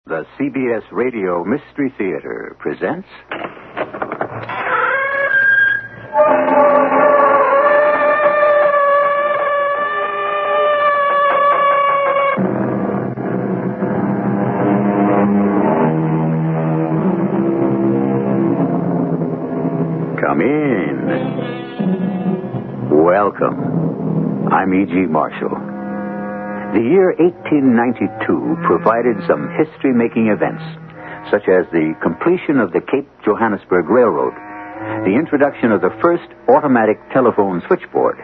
The CBS Radio Mystery Theater presents... Come in. Welcome. I'm E.G. Marshall. The year 1892 provided some history-making events, such as the completion of the Cape Johannesburg Railroad, the introduction of the first automatic telephone switchboard,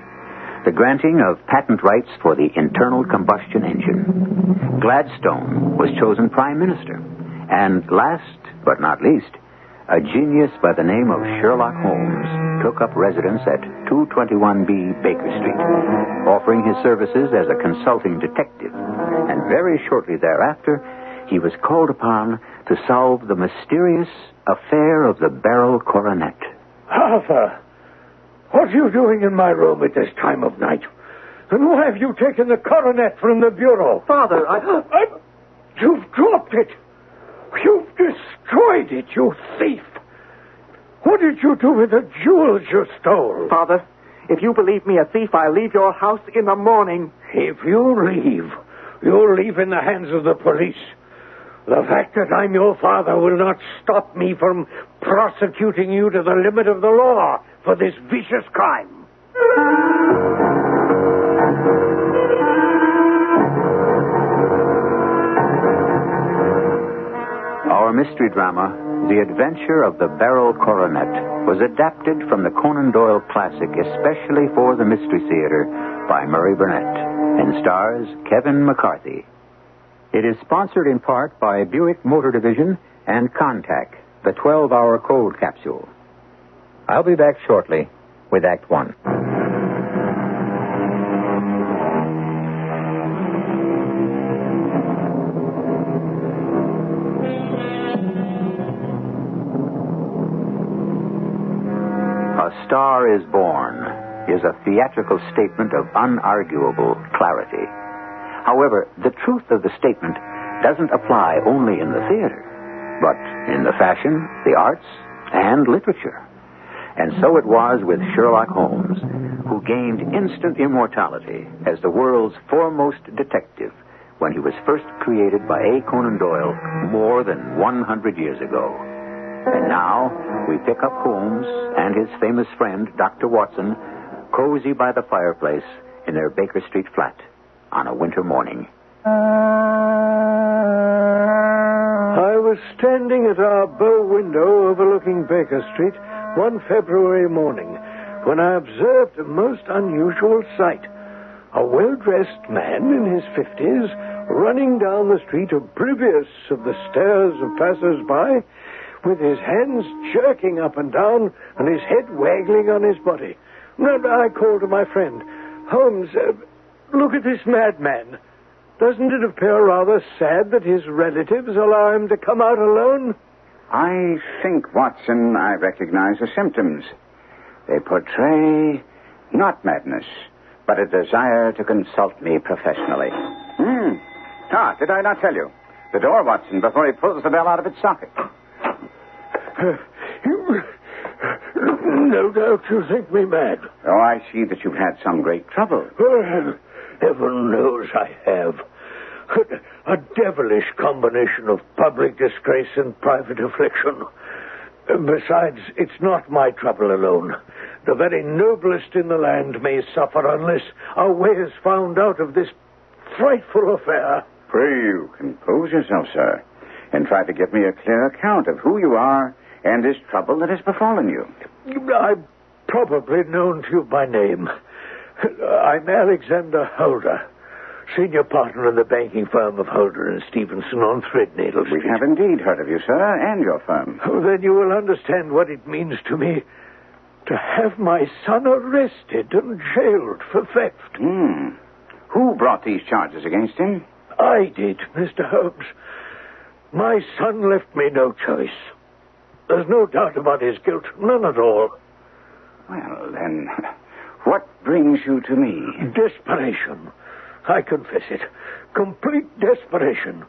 the granting of patent rights for the internal combustion engine. Gladstone was chosen Prime Minister, and last but not least, a genius by the name of Sherlock Holmes took up residence at 221B Baker Street, offering his services as a consulting detective. And very shortly thereafter, he was called upon to solve the mysterious affair of the Beryl Coronet. Arthur, what are you doing in my room at this time of night? And why have you taken the coronet from the bureau? Father, You've dropped it. You've destroyed it, you thief. What did you do with the jewels you stole? Father, if you believe me a thief, I'll leave your house in the morning. If you leave, you'll leave in the hands of the police. The fact that I'm your father will not stop me from prosecuting you to the limit of the law for this vicious crime. Our mystery drama, The Adventure of the Beryl Coronet, was adapted from the Conan Doyle classic especially for the Mystery Theater by Murray Burnett and stars Kevin McCarthy. It is sponsored in part by Buick Motor Division and Contact, the 12-hour cold capsule. I'll be back shortly with Act One. A Star is Born is a theatrical statement of unarguable clarity. However, the truth of the statement doesn't apply only in the theater, but in the fashion, the arts, and literature. And so it was with Sherlock Holmes, who gained instant immortality as the world's foremost detective when he was first created by A. Conan Doyle more than 100 years ago. And now, we pick up Holmes and his famous friend, Dr. Watson, cozy by the fireplace in their Baker Street flat on a winter morning. I was standing at our bow window overlooking Baker Street one February morning when I observed a most unusual sight. A well-dressed man in his 50s running down the street oblivious of the stares of passers-by, with his hands jerking up and down and his head waggling on his body. I called to my friend, Holmes, look at this madman. Doesn't it appear rather sad that his relatives allow him to come out alone? I think, Watson, I recognize the symptoms. They portray not madness, but a desire to consult me professionally. Did I not tell you? The door, Watson, before he pulls the bell out of its socket. No doubt you think me mad. Oh, I see that you've had some great trouble. Well, heaven knows I have. A devilish combination of public disgrace and private affliction. Besides, it's not my trouble alone. The very noblest in the land may suffer unless a way is found out of this frightful affair. Pray you compose yourself, sir, and try to give me a clear account of who you are and this trouble that has befallen you. I'm probably known to you by name. I'm Alexander Holder, senior partner in the banking firm of Holder and Stevenson on Threadneedle Street. We have indeed heard of you, sir, and your firm. Oh, then you will understand what it means to me to have my son arrested and jailed for theft. Who brought these charges against him? I did, Mr. Holmes. My son left me no choice. There's no doubt about his guilt, none at all. Well, then, what brings you to me? Desperation. I confess it. Complete desperation.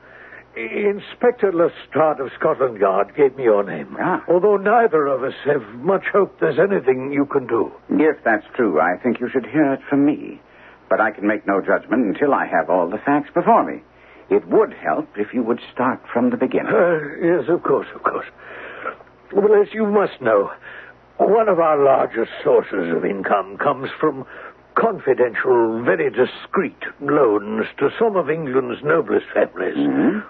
Inspector Lestrade of Scotland Yard gave me your name. Although neither of us have much hope there's anything you can do. If that's true, I think you should hear it from me. But I can make no judgment until I have all the facts before me. It would help if you would start from the beginning. Yes, of course. Well, as you must know, one of our largest sources of income comes from confidential, very discreet loans to some of England's noblest families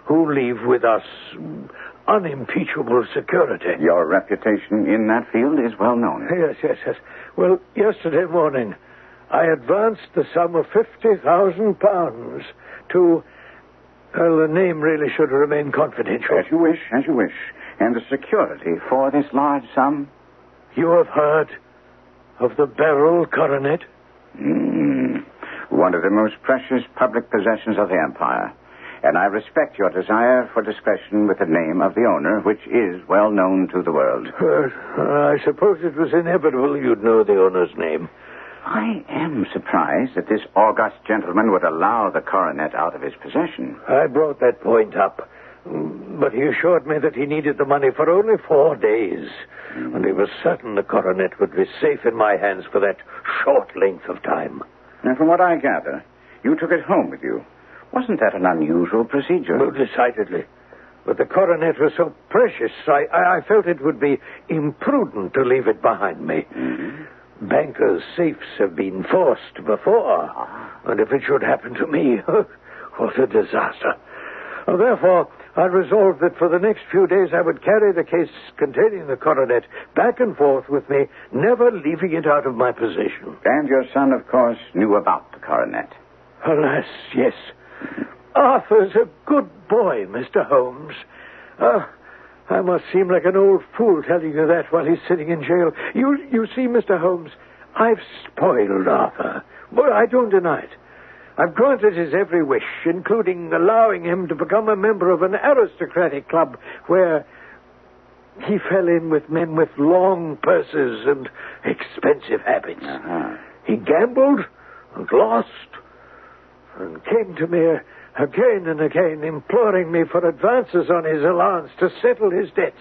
who leave with us unimpeachable security. Your reputation in that field is well known. Yes. Well, yesterday morning, I advanced the sum of £50,000 to... Well, the name really should remain confidential. As you wish. And the security for this large sum? You have heard of the Beryl Coronet? One of the most precious public possessions of the Empire. And I respect your desire for discretion with the name of the owner, which is well known to the world. I suppose it was inevitable you'd know the owner's name. I am surprised that this august gentleman would allow the coronet out of his possession. I brought that point up. But he assured me that he needed the money for only 4 days. And he was certain the coronet would be safe in my hands for that short length of time. And from what I gather, you took it home with you. Wasn't that an unusual procedure? Well, decidedly. But the coronet was so precious, I felt it would be imprudent to leave it behind me. Bankers' safes have been forced before. And if it should happen to me, what a disaster. Therefore, I resolved that for the next few days I would carry the case containing the coronet back and forth with me, never leaving it out of my possession. And your son, of course, knew about the coronet. Alas, yes. Arthur's a good boy, Mr. Holmes. I must seem like an old fool telling you that while he's sitting in jail. You see, Mr. Holmes, I've spoiled Arthur. But I don't deny it. I've granted his every wish, including allowing him to become a member of an aristocratic club where he fell in with men with long purses and expensive habits. He gambled and lost and came to me again and again, imploring me for advances on his allowance to settle his debts.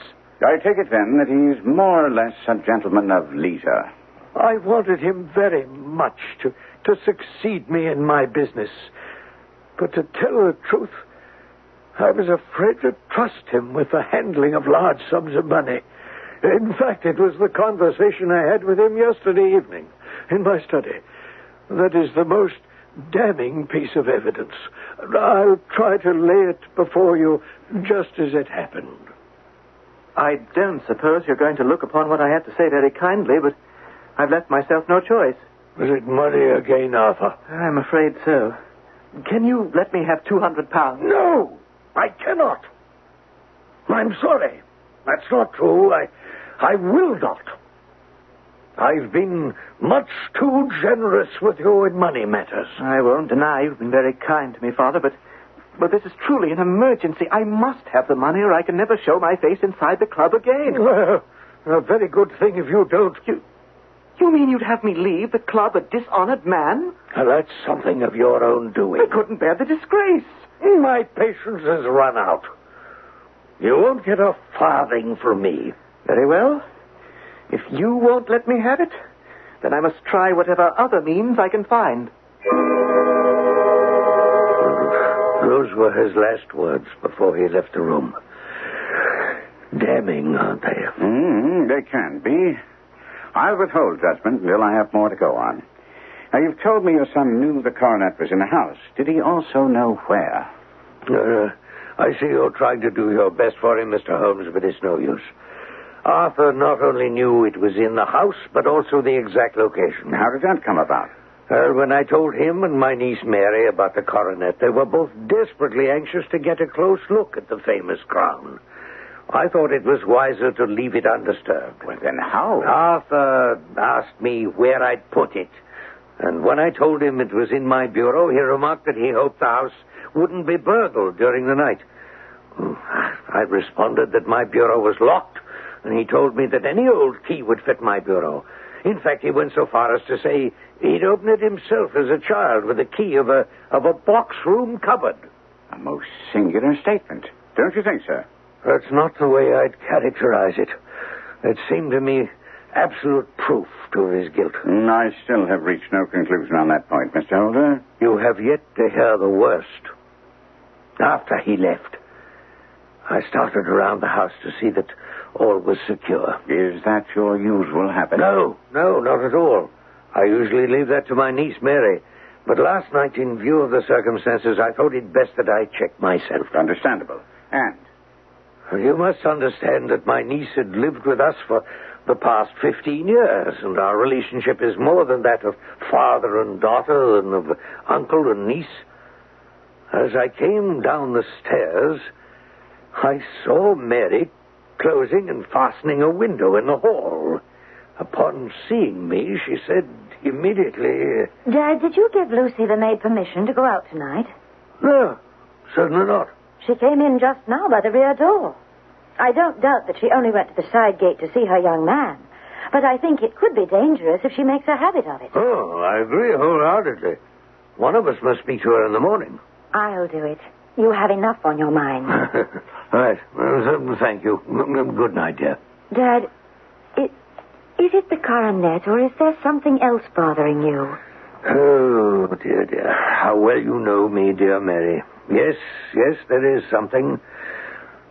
I take it, then, that he's more or less a gentleman of leisure. I wanted him very much to succeed me in my business. But to tell the truth, I was afraid to trust him with the handling of large sums of money. In fact, it was the conversation I had with him yesterday evening in my study that is the most damning piece of evidence. I'll try to lay it before you just as it happened. I don't suppose you're going to look upon what I had to say very kindly, but I've left myself no choice. Was it money again, Arthur? I'm afraid so. Can you let me have £200? No, I cannot. I'm sorry. That's not true. I will not. I've been much too generous with you in money matters. I won't deny you've been very kind to me, Father, but this is truly an emergency. I must have the money or I can never show my face inside the club again. Well, a very good thing if you don't. You mean you'd have me leave the club a dishonored man? Well, that's something of your own doing. I couldn't bear the disgrace. My patience has run out. You won't get a farthing from me. Very well. If you won't let me have it, then I must try whatever other means I can find. Those were his last words before he left the room. Damning, aren't they? They can be. I'll withhold judgment until I have more to go on. Now, you've told me your son knew the coronet was in the house. Did he also know where? I see you're trying to do your best for him, Mr. Holmes, but it's no use. Arthur not only knew it was in the house, but also the exact location. How did that come about? Well, when I told him and my niece Mary about the coronet, they were both desperately anxious to get a close look at the famous crown. I thought it was wiser to leave it undisturbed. Well, then how? Arthur asked me where I'd put it. And when I told him it was in my bureau, he remarked that he hoped the house wouldn't be burgled during the night. I responded that my bureau was locked, and he told me that any old key would fit my bureau. In fact, he went so far as to say he'd opened it himself as a child with the key of a box room cupboard. A most singular statement. Don't you think, sir? That's not the way I'd characterize it. It seemed to me absolute proof to his guilt. I still have reached no conclusion on that point, Mr. Holder. You have yet to hear the worst. After he left, I started around the house to see that all was secure. Is that your usual habit? No, not at all. I usually leave that to my niece, Mary. But last night, in view of the circumstances, I thought it best that I check myself. Understandable. And? You must understand that my niece had lived with us for the past 15 years, and our relationship is more than that of father and daughter and of uncle and niece. As I came down the stairs, I saw Mary closing and fastening a window in the hall. Upon seeing me, she said immediately... Dad, did you give Lucy the maid permission to go out tonight? No, certainly not. She came in just now by the rear door. I don't doubt that she only went to the side gate to see her young man. But I think it could be dangerous if she makes a habit of it. Oh, I agree wholeheartedly. One of us must speak to her in the morning. I'll do it. You have enough on your mind. Right. Well, thank you. Good night, dear. Dad, is it the coronet, or is there something else bothering you? Oh, dear. How well you know me, dear Mary. Yes, there is something.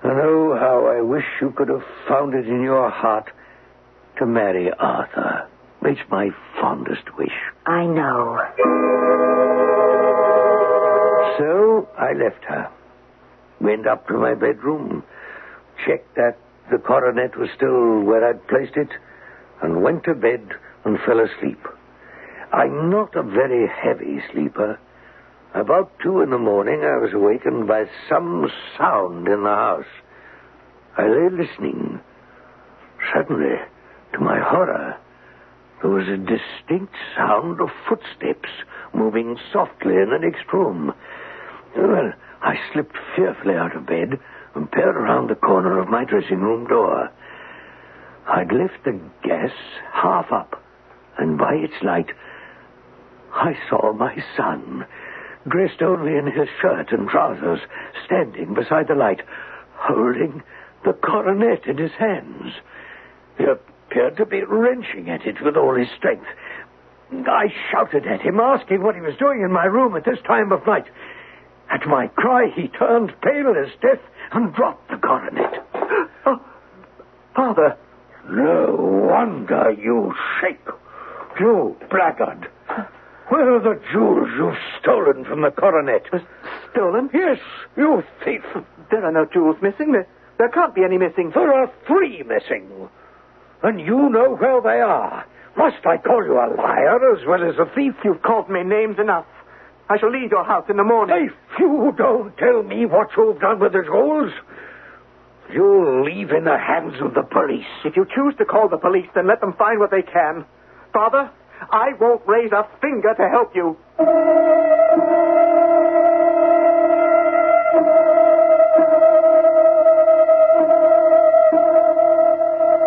And oh, how I wish you could have found it in your heart to marry Arthur. It's my fondest wish. I know. So I left her, went up to my bedroom, checked that the coronet was still where I'd placed it, and went to bed and fell asleep. I'm not a very heavy sleeper. About 2 in the morning, I was awakened by some sound in the house. I lay listening. Suddenly, to my horror, there was a distinct sound of footsteps moving softly in the next room. Well, I slipped fearfully out of bed and peered around the corner of my dressing room door. I'd left the gas half up, and by its light, I saw my son, dressed only in his shirt and trousers, standing beside the light, holding the coronet in his hands. He appeared to be wrenching at it with all his strength. I shouted at him, asking what he was doing in my room at this time of night. At my cry, he turned pale as death and dropped the coronet. Oh, Father. No wonder you shake. You blackguard. Where are the jewels you've stolen from the coronet? Stolen? Yes, you thief. There are no jewels missing. There can't be any missing. There are 3 missing. And you know where they are. Must I call you a liar as well as a thief? You've called me names enough. I shall leave your house in the morning. If you don't tell me what you've done with the jewels, you'll leave in the hands of the police. If you choose to call the police, then let them find what they can. Father, I won't raise a finger to help you.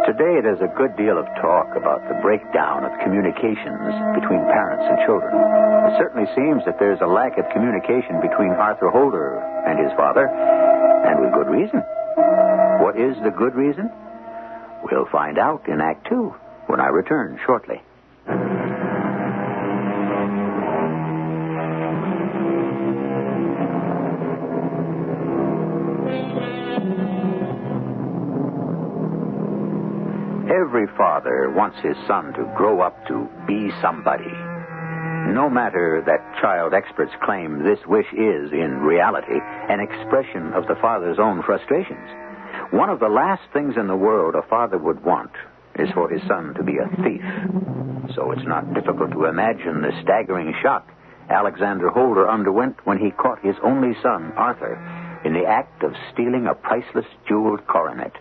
Today, there's a good deal of talk about the breakdown of communications between parents and children. It certainly seems that there's a lack of communication between Arthur Holder and his father, and with good reason. What is the good reason? We'll find out in Act 2 when I return shortly. Every father wants his son to grow up to be somebody. No matter that child experts claim this wish is, in reality, an expression of the father's own frustrations. One of the last things in the world a father would want is for his son to be a thief. So it's not difficult to imagine the staggering shock Alexander Holder underwent when he caught his only son, Arthur, in the act of stealing a priceless jeweled coronet.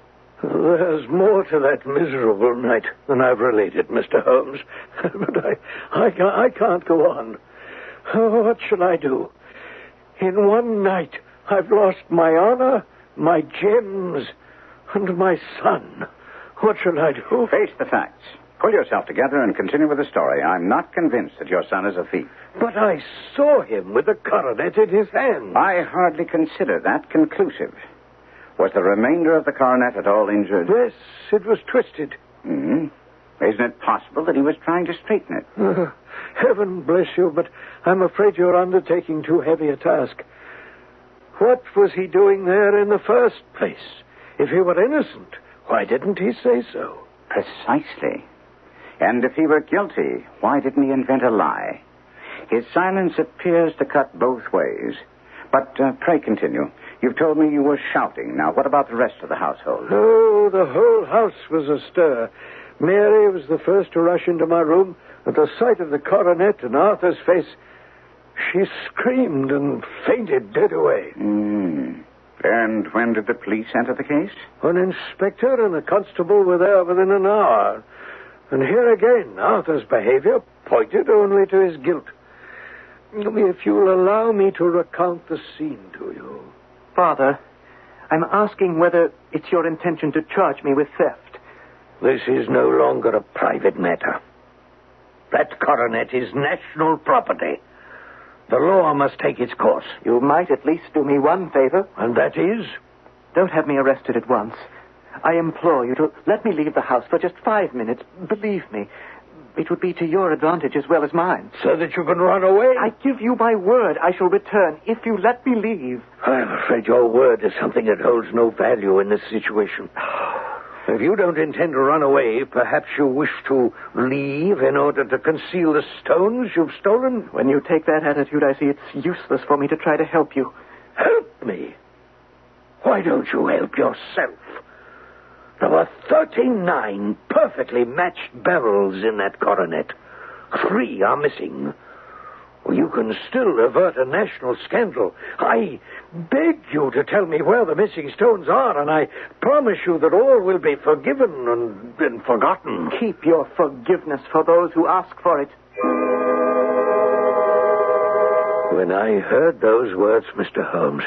There's more to that miserable night than I've related, Mr. Holmes. But I can't go on. Oh, what shall I do? In one night, I've lost my honor, my gems, and my son. What shall I do? Face the facts. Pull yourself together and continue with the story. I'm not convinced that your son is a thief. But I saw him with the coronet in his hand. I hardly consider that conclusive. Was the remainder of the coronet at all injured? Yes, it was twisted. Hmm. Isn't it possible that he was trying to straighten it? Heaven bless you, but I'm afraid you're undertaking too heavy a task. What was he doing there in the first place? If he were innocent, why didn't he say so? Precisely. And if he were guilty, why didn't he invent a lie? His silence appears to cut both ways. But pray continue. You've told me you were shouting. Now, what about the rest of the household? Oh, the whole house was astir. Mary was the first to rush into my room. At the sight of the coronet and Arthur's face, she screamed and fainted dead away. And when did the police enter the case? An inspector and a constable were there within an hour. And here again, Arthur's behavior pointed only to his guilt. If you'll allow me to recount the scene to you. Father, I'm asking whether it's your intention to charge me with theft. This is no longer a private matter. That coronet is national property. The law must take its course. You might at least do me one favor. And that is? Don't have me arrested at once. I implore you to let me leave the house for just 5 minutes. Believe me, it would be to your advantage as well as mine. So that you can run away? I give you my word I shall return if you let me leave. I'm afraid your word is something that holds no value in this situation. If you don't intend to run away, perhaps you wish to leave in order to conceal the stones you've stolen? When you take that attitude, I see it's useless for me to try to help you. Help me? Why don't you help yourself? There were 39 perfectly matched barrels in that coronet. 3 are missing. You can still avert a national scandal. I beg you to tell me where the missing stones are, and I promise you that all will be forgiven and forgotten. Keep your forgiveness for those who ask for it. When I heard those words, Mr. Holmes,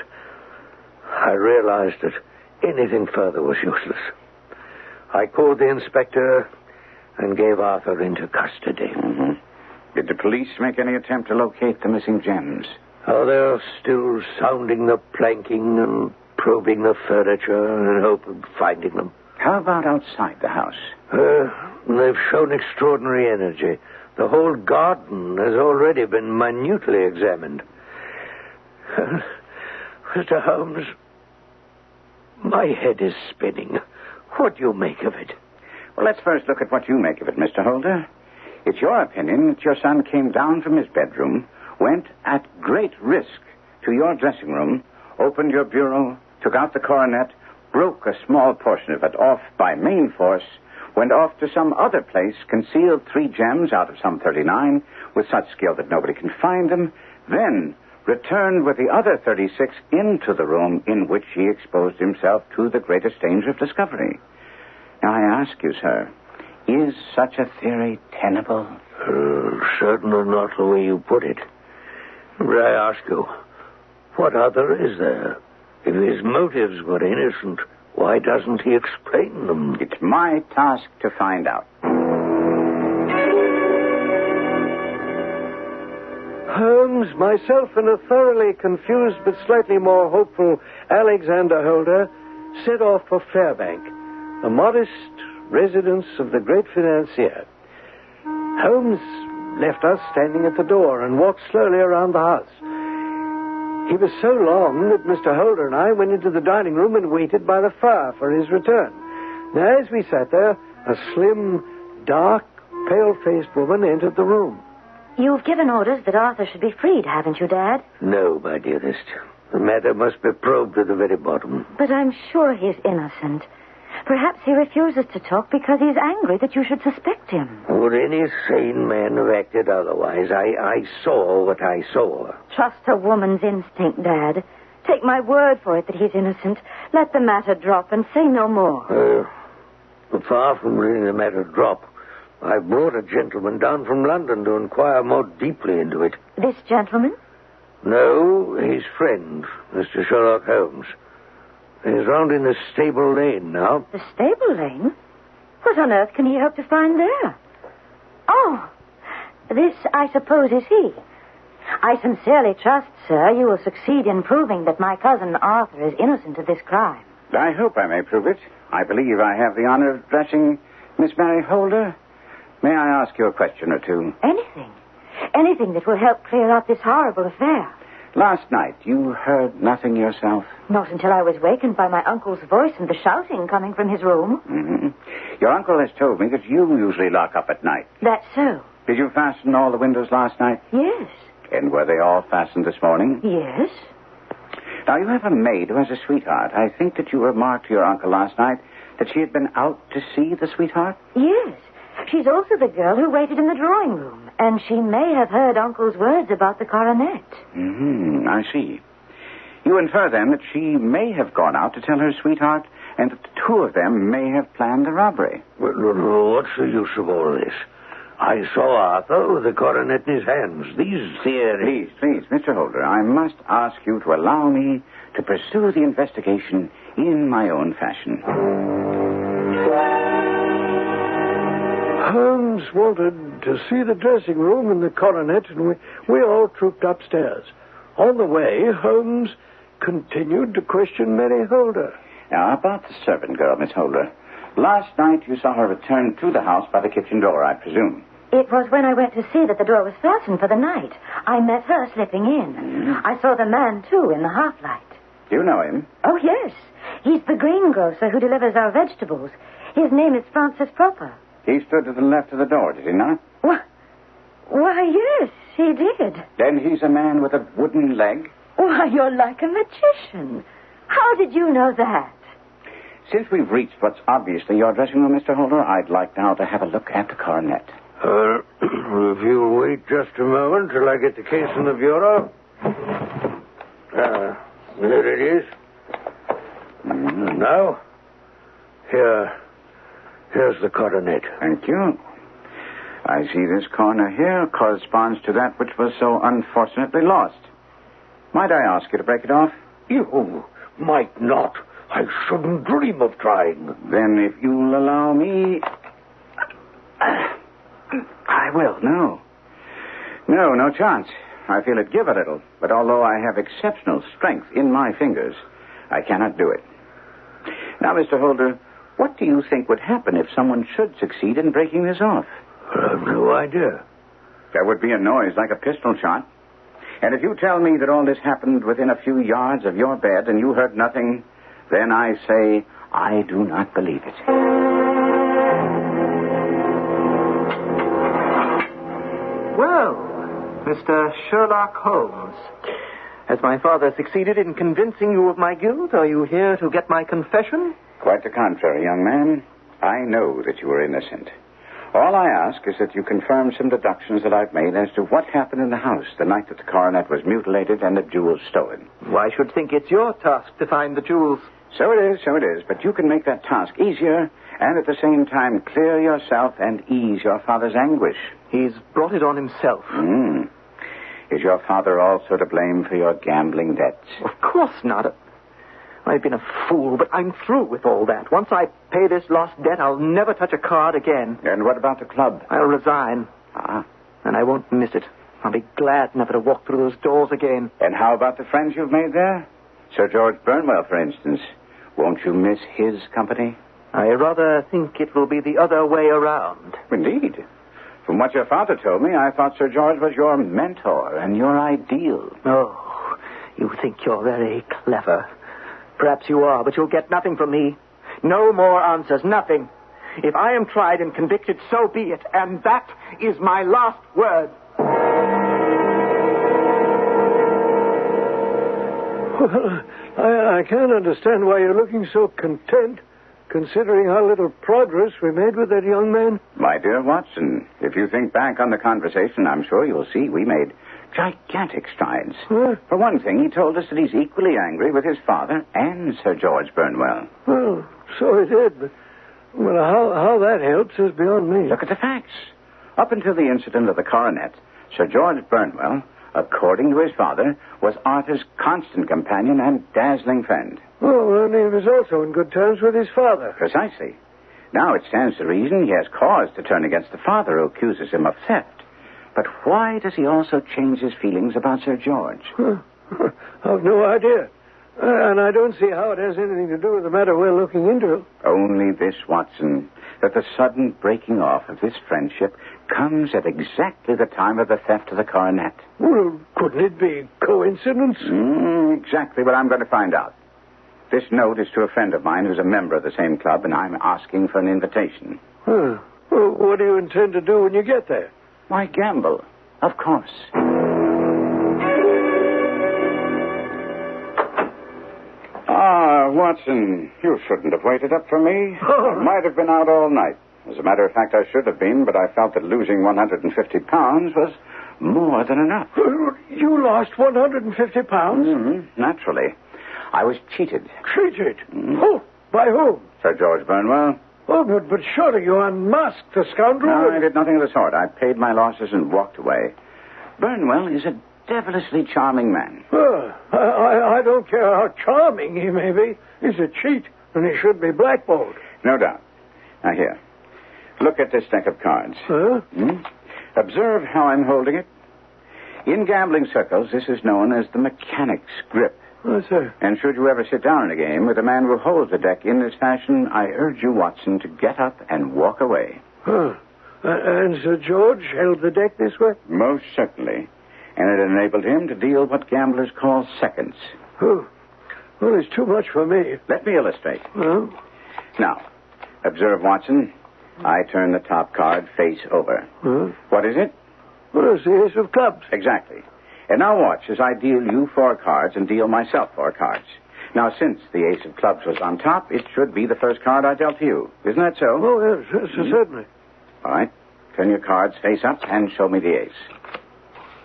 I realized that anything further was useless. I called the inspector and gave Arthur into custody. Did the police make any attempt to locate the missing gems? Oh, they're still sounding the planking and probing the furniture in hope of finding them. How about outside the house? They've shown extraordinary energy. The whole garden has already been minutely examined. Mr. Holmes, my head is spinning. What do you make of it? Well, let's first look at what you make of it, Mr. Holder. It's your opinion that your son came down from his bedroom, went at great risk to your dressing room, opened your bureau, took out the coronet, broke a small portion of it off by main force, went off to some other place, concealed 3 gems out of some 39 with such skill that nobody can find them, then returned with the other 36 into the room in which he exposed himself to the greatest danger of discovery. Now, I ask you, sir, is such a theory tenable? Certainly not the way you put it. But I ask you, what other is there? If his motives were innocent, why doesn't he explain them? It's my task to find out. Holmes, myself, and a thoroughly confused but slightly more hopeful Alexander Holder set off for Fairbank, a modest residence of the great financier. Holmes left us standing at the door and walked slowly around the house. He was so long that Mr. Holder and I went into the dining room and waited by the fire for his return. Now, as we sat there, a slim, dark, pale-faced woman entered the room. You've given orders that Arthur should be freed, haven't you, Dad? No, my dearest. The matter must be probed to the very bottom. But I'm sure he's innocent. Perhaps he refuses to talk because he's angry that you should suspect him. Would any sane man have acted otherwise? I saw what I saw. Trust a woman's instinct, Dad. Take my word for it that he's innocent. Let the matter drop and say no more. Far from letting the matter drop, I brought a gentleman down from London to inquire more deeply into it. This gentleman? No, his friend, Mr. Sherlock Holmes. He's round in the stable lane now. The stable lane? What on earth can he hope to find there? Oh, this, I suppose, is he. I sincerely trust, sir, you will succeed in proving that my cousin Arthur is innocent of this crime. I hope I may prove it. I believe I have the honor of addressing Miss Mary Holder. May I ask you a question or two? Anything. Anything that will help clear up this horrible affair. Last night, you heard nothing yourself? Not until I was wakened by my uncle's voice and the shouting coming from his room. Mm-hmm. Your uncle has told me that you usually lock up at night. That's so. Did you fasten all the windows last night? Yes. And were they all fastened this morning? Yes. Now, you have a maid who has a sweetheart. I think that you remarked to your uncle last night that she had been out to see the sweetheart? Yes. She's also the girl who waited in the drawing room, and she may have heard Uncle's words about the coronet. I see. You infer, then, that she may have gone out to tell her sweetheart, and that the two of them may have planned the robbery. Well, what's the use of all this? I saw Arthur with the coronet in his hands. These theories... Please, Mr. Holder, I must ask you to allow me to pursue the investigation in my own fashion. Holmes wanted to see the dressing room and the coronet, and we all trooped upstairs. On the way, Holmes continued to question Mary Holder. Now, about the servant girl, Miss Holder. Last night you saw her return to the house by the kitchen door, I presume. It was when I went to see that the door was fastened for the night. I met her slipping in. I saw the man, too, in the half-light. Do you know him? Oh, yes. He's the greengrocer who delivers our vegetables. His name is Francis Proper. He stood to the left of the door, did he not? Why, yes, he did. Then he's a man with a wooden leg? Why, you're like a magician. How did you know that? Since we've reached what's obviously your dressing room, Mr. Holder, I'd like now to have a look at the coronet. If you'll wait just a moment till I get the case in the bureau. There it is. Now, here's the coronet. Thank you. I see this corner here corresponds to that which was so unfortunately lost. Might I ask you to break it off? You might not. I shouldn't dream of trying. Then if you'll allow me... I will. No chance. I feel it give a little, but although I have exceptional strength in my fingers, I cannot do it. Now, Mr. Holder, what do you think would happen if someone should succeed in breaking this off? I have no idea. There would be a noise like a pistol shot. And if you tell me that all this happened within a few yards of your bed and you heard nothing, then I say I do not believe it. Well, Mr. Sherlock Holmes, has my father succeeded in convincing you of my guilt? Are you here to get my confession? Quite the contrary, young man. I know that you are innocent. All I ask is that you confirm some deductions that I've made as to what happened in the house the night that the coronet was mutilated and the jewels stolen. Well, I should think it's your task to find the jewels. So it is, but you can make that task easier and at the same time clear yourself and ease your father's anguish. He's brought it on himself. Is your father also to blame for your gambling debts? Of course not. I've been a fool, but I'm through with all that. Once I pay this lost debt, I'll never touch a card again. And what about the club? I'll resign. And I won't miss it. I'll be glad never to walk through those doors again. And how about the friends you've made there? Sir George Burnwell, for instance. Won't you miss his company? I rather think it will be the other way around. Indeed. From what your father told me, I thought Sir George was your mentor and your ideal. Oh, you think you're very clever. Perhaps you are, but you'll get nothing from me. No more answers, nothing. If I am tried and convicted, so be it. And that is my last word. Well, I can't understand why you're looking so content, considering how little progress we made with that young man. My dear Watson, if you think back on the conversation, I'm sure you'll see we made gigantic strides. For one thing, he told us that he's equally angry with his father and Sir George Burnwell. Well, so he did, but how that helps is beyond me. Look at the facts. Up until the incident of the coronet, Sir George Burnwell, according to his father, was Arthur's constant companion and dazzling friend. Oh, and he was also in good terms with his father. Precisely. Now it stands to reason he has cause to turn against the father who accuses him of theft. But why does he also change his feelings about Sir George? I've no idea. And I don't see how it has anything to do with the matter we're looking into. Only this, Watson, that the sudden breaking off of this friendship comes at exactly the time of the theft of the coronet. Well, couldn't it be coincidence? Exactly what I'm going to find out. This note is to a friend of mine who's a member of the same club, and I'm asking for an invitation. Well, what do you intend to do when you get there? Why, gamble, of course. Watson, you shouldn't have waited up for me. I might have been out all night. As a matter of fact, I should have been, but I felt that losing 150 pounds was more than enough. You lost 150 pounds? Naturally. I was cheated. Cheated? Oh, by whom? Sir George Burnwell. Oh, but surely you unmasked the scoundrel. No, I did nothing of the sort. I paid my losses and walked away. Burnwell is a devilishly charming man. I don't care how charming he may be. He's a cheat, and he should be blackballed. No doubt. Now, here. Look at this deck of cards. Huh? Observe how I'm holding it. In gambling circles, this is known as the mechanic's grip. Yes, sir. And should you ever sit down in a game with a man who holds the deck in this fashion, I urge you, Watson, to get up and walk away. And Sir George held the deck this way? Most certainly. And it enabled him to deal what gamblers call seconds. Oh. Well, it's too much for me. Let me illustrate. Well? Now, observe, Watson. I turn the top card face over. What is it? Well, it's the ace of clubs. Exactly. And now watch as I deal you 4 cards and deal myself 4 cards. Now, since the ace of clubs was on top, it should be the first card I dealt to you. Isn't that so? Oh, yes, certainly. All right. Turn your cards face up and show me the ace.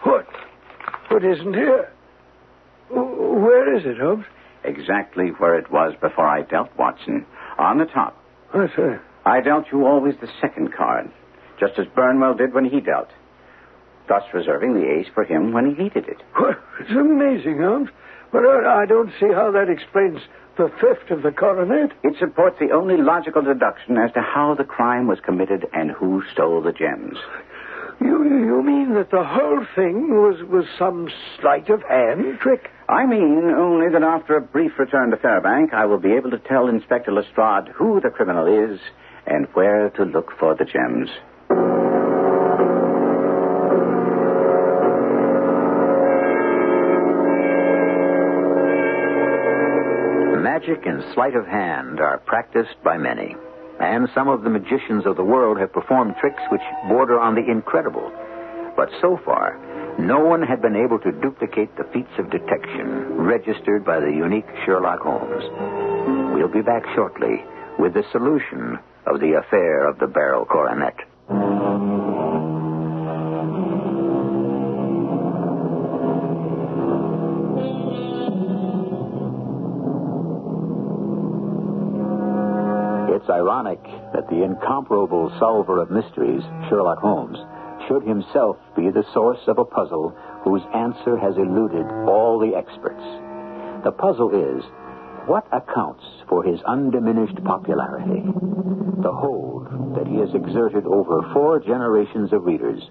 What isn't here? Where is it, Holmes? Exactly where it was before I dealt, Watson. On the top. I see. I dealt you always the second card, just as Burnwell did when he dealt, thus reserving the ace for him when he needed it. Well, it's amazing, Holmes. But I don't see how that explains the theft of the coronet. It supports the only logical deduction as to how the crime was committed and who stole the gems. You mean that the whole thing was some sleight of hand trick? I mean only that after a brief return to Fairbank, I will be able to tell Inspector Lestrade who the criminal is and where to look for the gems. Magic and sleight of hand are practiced by many. And some of the magicians of the world have performed tricks which border on the incredible. But so far, no one had been able to duplicate the feats of detection registered by the unique Sherlock Holmes. We'll be back shortly with the solution of the affair of the Beryl Coronet. It's ironic that the incomparable solver of mysteries, Sherlock Holmes, should himself be the source of a puzzle whose answer has eluded all the experts. The puzzle is, what accounts for his undiminished popularity? The hold that he has exerted over 4 generations of readers.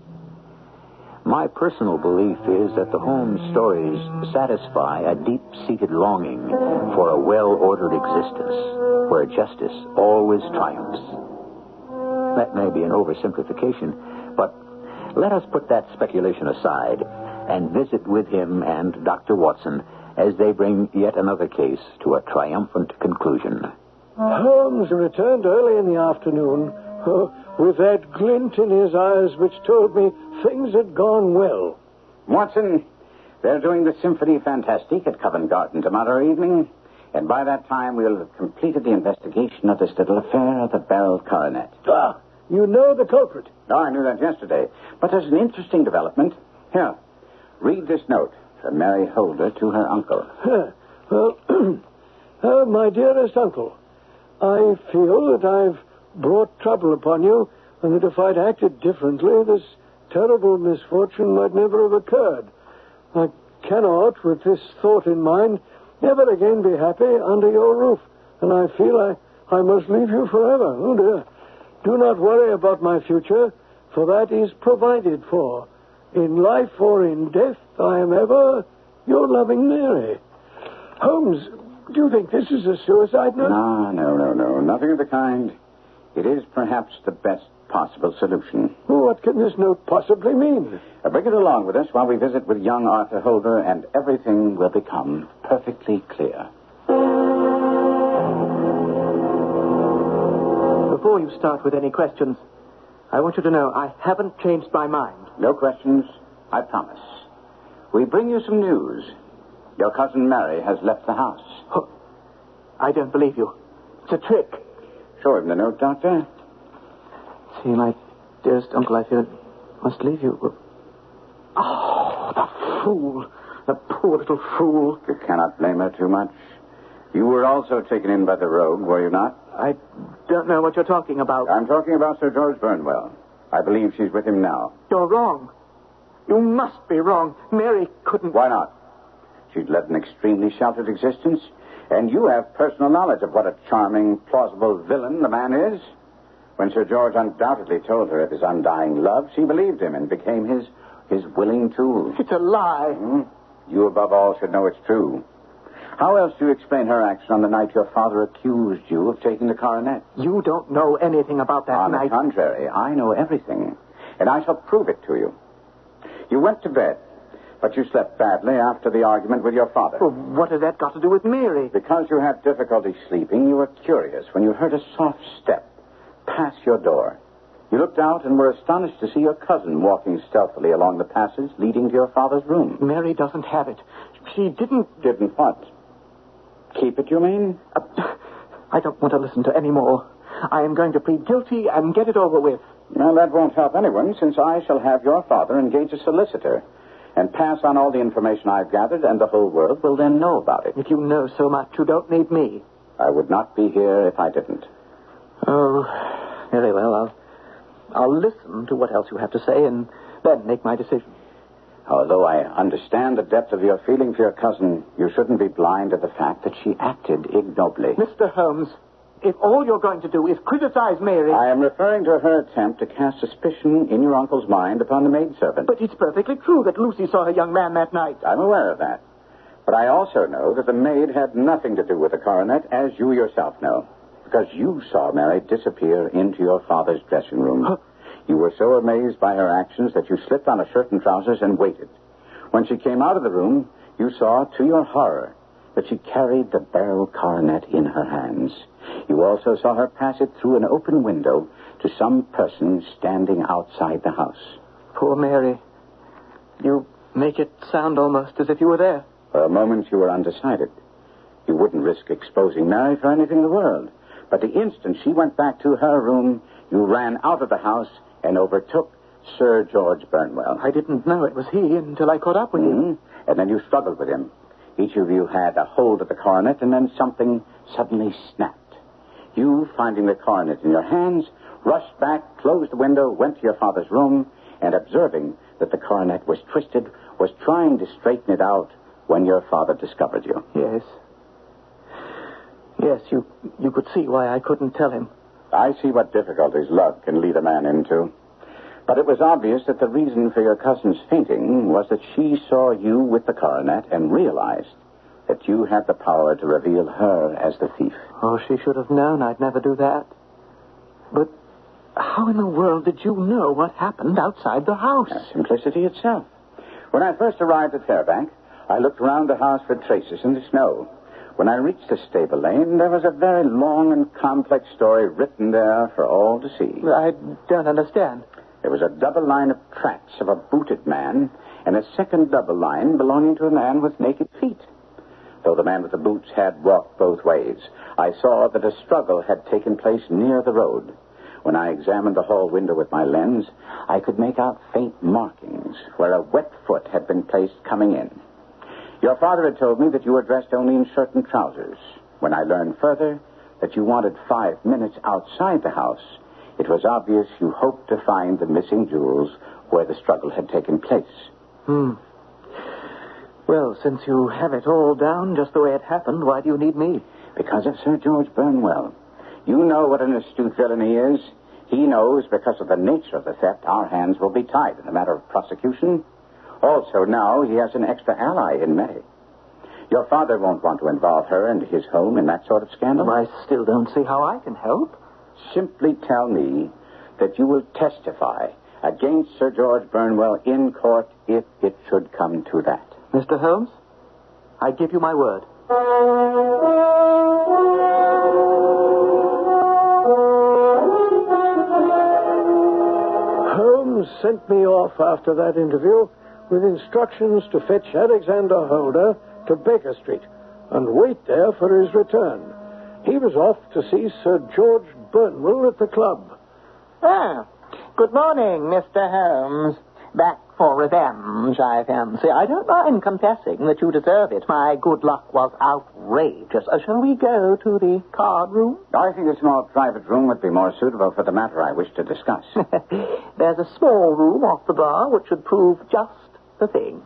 My personal belief is that the Holmes stories satisfy a deep-seated longing for a well-ordered existence, where justice always triumphs. That may be an oversimplification, but let us put that speculation aside and visit with him and Dr. Watson as they bring yet another case to a triumphant conclusion. Holmes returned early in the afternoon with that glint in his eyes which told me things had gone well. Watson, they're doing the Symphony Fantastique at Covent Garden tomorrow evening, and by that time we'll have completed the investigation of this little affair of the Beryl Coronet. You know the culprit. Oh, I knew that yesterday. But there's an interesting development. Here, read this note from Mary Holder to her uncle. Well, my dearest uncle, I feel that I've brought trouble upon you, and that if I'd acted differently, this terrible misfortune might never have occurred. I cannot, with this thought in mind, never again be happy under your roof, and I feel I must leave you forever. Oh, dear. Do not worry about my future, for that is provided for. In life or in death, I am ever your loving Mary. Holmes, do you think this is a suicide note? No. Nothing of the kind. It is perhaps the best possible solution. What can this note possibly mean? Bring it along with us while we visit with young Arthur Holder, and everything will become perfectly clear. Before you start with any questions, I want you to know I haven't changed my mind. No questions, I promise. We bring you some news. Your cousin Mary has left the house. Oh, I don't believe you. It's a trick. Show him the note, Doctor. See, my dearest uncle, I fear must leave you. Oh, the fool. The poor little fool. You cannot blame her too much. You were also taken in by the rogue, were you not? I don't know what you're talking about. I'm talking about Sir George Burnwell. I believe she's with him now. You're wrong. You must be wrong. Mary couldn't... Why not? She'd led an extremely sheltered existence, and you have personal knowledge of what a charming, plausible villain the man is. When Sir George undoubtedly told her of his undying love, she believed him and became his willing tool. It's a lie. You, above all, should know it's true. How else do you explain her action on the night your father accused you of taking the coronet? You don't know anything about that On night. the contrary, I know everything, and I shall prove it to you. You went to bed, but you slept badly after the argument with your father. Well, what has that got to do with Mary? Because you had difficulty sleeping, you were curious when you heard a soft step pass your door. You looked out and were astonished to see your cousin walking stealthily along the passage leading to your father's room. Mary doesn't have it. She didn't... Didn't what? Keep it, you mean? I don't want to listen to any more. I am going to plead guilty and get it over with. Well, that won't help anyone, since I shall have your father engage a solicitor and pass on all the information I've gathered, and the whole world will then know about it. If you know so much, you don't need me. I would not be here if I didn't. Oh, very well. I'll listen to what else you have to say and then make my decision. Although I understand the depth of your feeling for your cousin, you shouldn't be blind to the fact that she acted ignobly. Mr. Holmes, if all you're going to do is criticize Mary... I am referring to her attempt to cast suspicion in your uncle's mind upon the maidservant. But it's perfectly true that Lucy saw a young man that night. I'm aware of that. But I also know that the maid had nothing to do with the coronet, as you yourself know. Because you saw Mary disappear into your father's dressing room. You were so amazed by her actions that you slipped on a shirt and trousers and waited. When she came out of the room, you saw, to your horror, that she carried the Beryl Coronet in her hands. You also saw her pass it through an open window to some person standing outside the house. Poor Mary. You make it sound almost as if you were there. For a moment, you were undecided. You wouldn't risk exposing Mary for anything in the world. But the instant she went back to her room, you ran out of the house and overtook Sir George Burnwell. I didn't know it was he until I caught up with you. And then you struggled with him. Each of you had a hold of the coronet, and then something suddenly snapped. You, finding the coronet in your hands, rushed back, closed the window, went to your father's room, and observing that the coronet was twisted, was trying to straighten it out when your father discovered you. Yes. Yes, you could see why I couldn't tell him. I see what difficulties love can lead a man into. But it was obvious that the reason for your cousin's fainting was that she saw you with the coronet and realized that you had the power to reveal her as the thief. Oh, she should have known I'd never do that. But how in the world did you know what happened outside the house? Simplicity itself. When I first arrived at Fairbank, I looked around the house for traces in the snow. When I reached the stable lane, there was a very long and complex story written there for all to see. I don't understand. There was a double line of tracks of a booted man and a second double line belonging to a man with naked feet. Though the man with the boots had walked both ways, I saw that a struggle had taken place near the road. When I examined the hall window with my lens, I could make out faint markings where a wet foot had been placed coming in. Your father had told me that you were dressed only in shirt and trousers. When I learned further that you wanted 5 minutes outside the house, it was obvious you hoped to find the missing jewels where the struggle had taken place. Well, since you have it all down just the way it happened, why do you need me? Because of Sir George Burnwell. You know what an astute villain he is. He knows because of the nature of the theft, our hands will be tied in the matter of prosecution. Also, now he has an extra ally in May. Your father won't want to involve her and his home in that sort of scandal. I still don't see how I can help. Simply tell me that you will testify against Sir George Burnwell in court if it should come to that. Mr. Holmes, I give you my word. Holmes sent me off after that interview with instructions to fetch Alexander Holder to Baker Street and wait there for his return. He was off to see Sir George Burnwell at the club. Ah, good morning, Mr. Holmes. Back for revenge, I fancy. I don't mind confessing that you deserve it. My good luck was outrageous. Shall we go to the card room? I think a small private room would be more suitable for the matter I wish to discuss. There's a small room off the bar which should prove just the thing.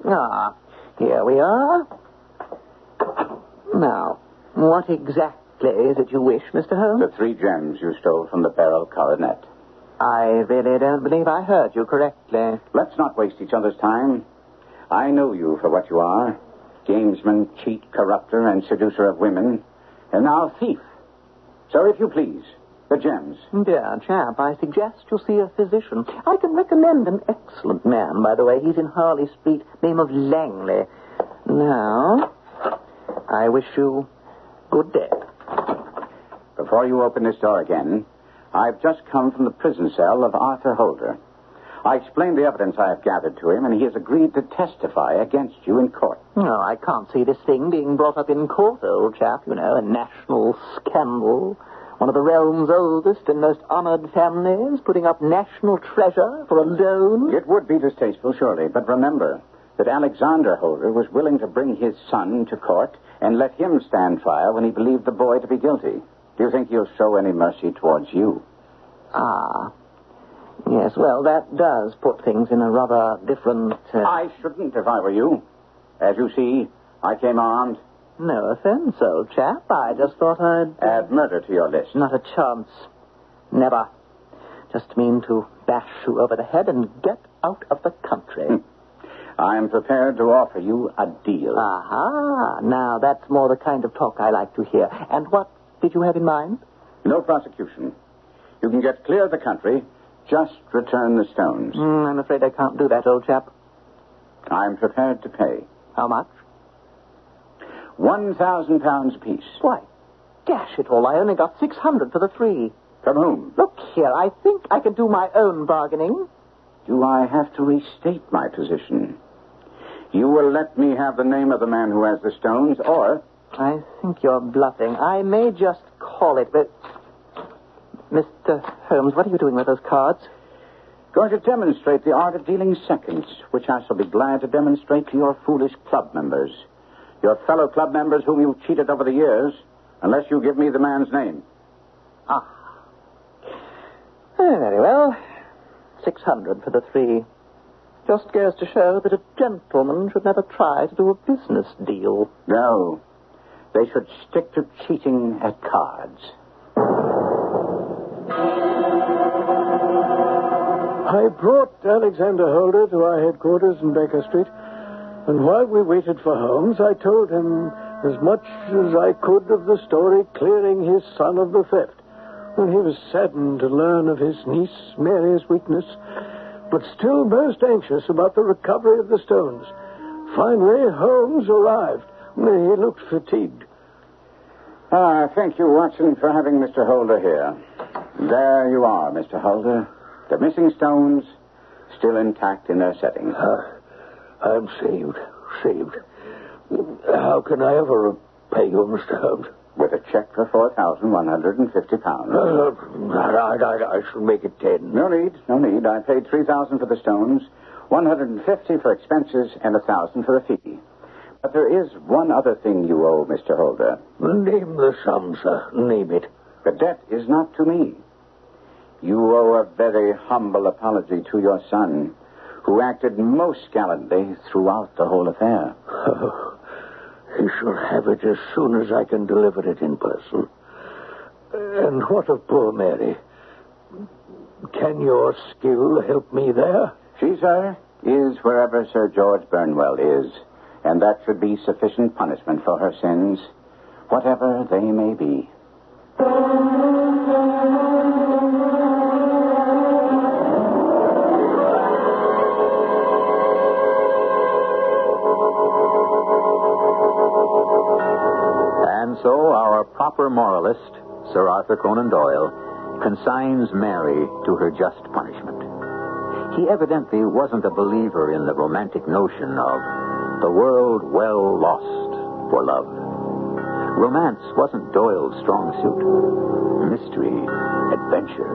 Ah, here we are. Now, what exactly is it you wish, Mr. Holmes? The 3 gems you stole from the Beryl Coronet. I really don't believe I heard you correctly. Let's not waste each other's time. I know you for what you are. Gamesman, cheat, corrupter, and seducer of women. And now thief. So if you please, the gems. Dear chap, I suggest you see a physician. I can recommend an excellent man, by the way. He's in Harley Street, name of Langley. Now, I wish you good day. Before you open this door again, I've just come from the prison cell of Arthur Holder. I explained the evidence I have gathered to him, and he has agreed to testify against you in court. No, I can't see this thing being brought up in court, old chap. You know, a national scandal. One of the realm's oldest and most honored families putting up national treasure for a loan. It would be distasteful, surely, but remember that Alexander Holder was willing to bring his son to court and let him stand trial when he believed the boy to be guilty. Do you think he'll show any mercy towards you? Ah. Yes, well, that does put things in a rather different... I shouldn't if I were you. As you see, I came armed. No offense, old chap. I just thought I'd... Add murder to your list. Not a chance. Never. Just mean to bash you over the head and get out of the country. I am prepared to offer you a deal. Aha. Now, that's more the kind of talk I like to hear. And what did you have in mind? No prosecution. You can get clear of the country. Just return the stones. I'm afraid I can't do that, old chap. I'm prepared to pay. How much? £1,000 apiece. Why, dash it all, I only got 600 for the 3. From whom? Look here, I think I can do my own bargaining. Do I have to restate my position? You will let me have the name of the man who has the stones, or... I think you're bluffing. I may just call it, but... Mr. Holmes, what are you doing with those cards? Going to demonstrate the art of dealing seconds, which I shall be glad to demonstrate to your foolish club members. Your fellow club members whom you've cheated over the years, unless you give me the man's name. Ah. Very well. 600 for the 3. Just goes to show that a gentleman should never try to do a business deal. No. They should stick to cheating at cards. I brought Alexander Holder to our headquarters in Baker Street, and while we waited for Holmes, I told him as much as I could of the story clearing his son of the theft. And he was saddened to learn of his niece Mary's weakness, but still most anxious about the recovery of the stones. Finally, Holmes arrived. He looked fatigued. Thank you, Watson, for having Mr. Holder here. There you are, Mr. Holder. The missing stones still intact in their setting. I'm saved. How can I ever repay you, Mr. Holmes? With a check for £4,150. I shall make it 10. No need. I paid $3,000 for the stones, $150 for expenses, and $1,000 for the fee. But there is one other thing you owe, Mr. Holder. Name the sum, sir. Name it. The debt is not to me. You owe a very humble apology to your son, who acted most gallantly throughout the whole affair. He shall have it as soon as I can deliver it in person. And what of poor Mary? Can your skill help me there? She, sir, is wherever Sir George Burnwell is, and that should be sufficient punishment for her sins, whatever they may be. And so our proper moralist, Sir Arthur Conan Doyle, consigns Mary to her just punishment. He evidently wasn't a believer in the romantic notion of the world well lost for love. Romance wasn't Doyle's strong suit. Mystery, adventure,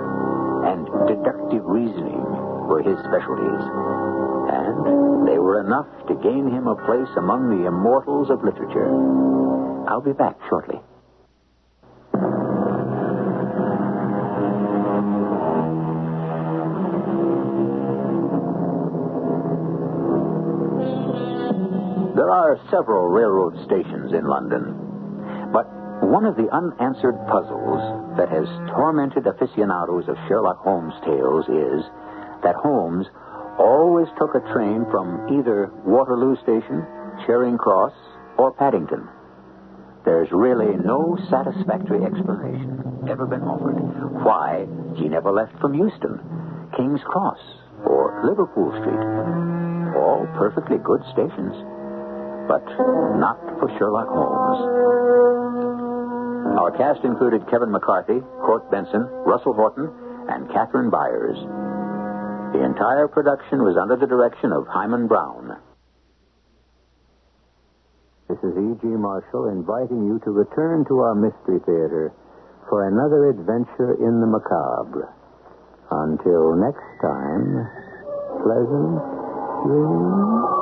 and deductive reasoning were his specialties. And they were enough to gain him a place among the immortals of literature. I'll be back shortly. There are several railroad stations in London, but one of the unanswered puzzles that has tormented aficionados of Sherlock Holmes tales is that Holmes always took a train from either Waterloo Station, Charing Cross, or Paddington. There's really no satisfactory explanation ever been offered why he never left from Euston, King's Cross, or Liverpool Street. All perfectly good stations, but not for Sherlock Holmes. Our cast included Kevin McCarthy, Court Benson, Russell Horton, and Catherine Byers. The entire production was under the direction of Hyman Brown. This is E.G. Marshall inviting you to return to our Mystery Theater for another adventure in the macabre. Until next time, pleasant dreams.